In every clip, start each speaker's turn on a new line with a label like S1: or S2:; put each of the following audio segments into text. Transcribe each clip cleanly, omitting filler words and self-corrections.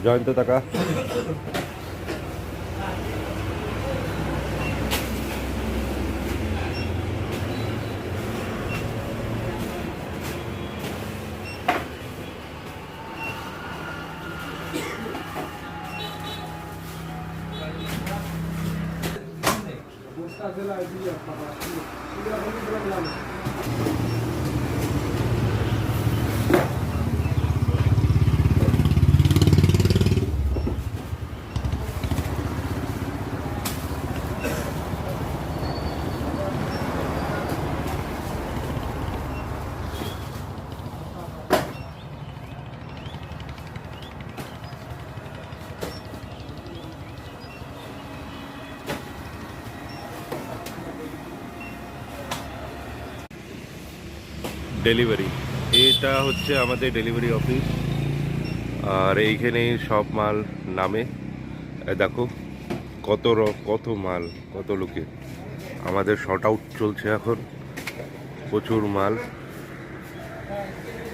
S1: জয়ন্ত টাকা ডেলিভারি, এটা হচ্ছে আমাদের ডেলিভারি অফিস। আর এইখানেই সব মাল নামে। দেখো কত মাল, কত লোকে। আমাদের শর্ট আউট চলছে এখন, প্রচুর মাল,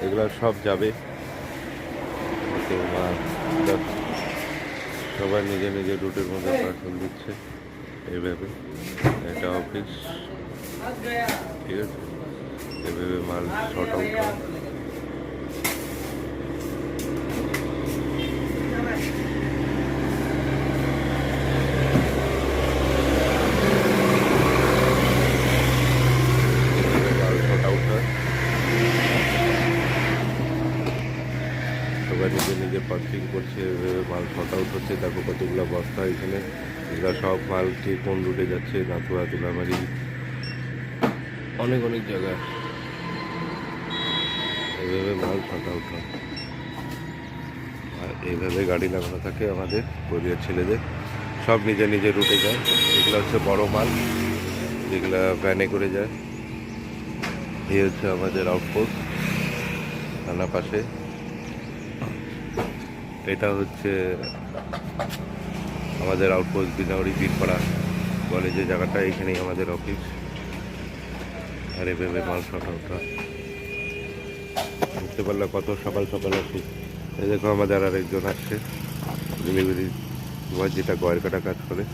S1: এগুলো সব যাবে। কত মাল, সবাই নিজের নিজের রুটের মধ্যে পার্সেল দিচ্ছে এইভাবে। এটা অফিস, ঠিক আছে, এভাবে মাল শর্ট আউট হয়। সবাই নিজে নিজে পার্কিং করছে, এভাবে মাল শর্ট আউট হচ্ছে। দেখো কতগুলো বস্তা এখানে, এগুলো সব মাল ঠিক কোন রুটে যাচ্ছে, নাথুয়া, তুলামারি, অনেক জায়গায় এভাবে মাল শর্ট আউট হয়। আর এইভাবে গাড়ি লাগানো থাকে আমাদের কোরিয়ার ছেলেদের, সব নিজে নিজে রুটে যায়। এগুলো হচ্ছে বড় মাল, যেগুলো ভ্যানে করে যায়। এই হচ্ছে আমাদের আউটপোস্ট থানা পাশে। এটা হচ্ছে আমাদের আউটপোস্ট বিনাউরি বীরপাড়া কলেজে জায়গাটা, এখানেই আমাদের অফিস। আর এভাবে মাল শর্ট আউট হয়। বুঝতে পারলে কত সকাল সকাল আসি। এই দেখো আমাদের আর একজন আসছে ডেলিভারি বয়, যেটা গয়ের কাটা কাজ করে।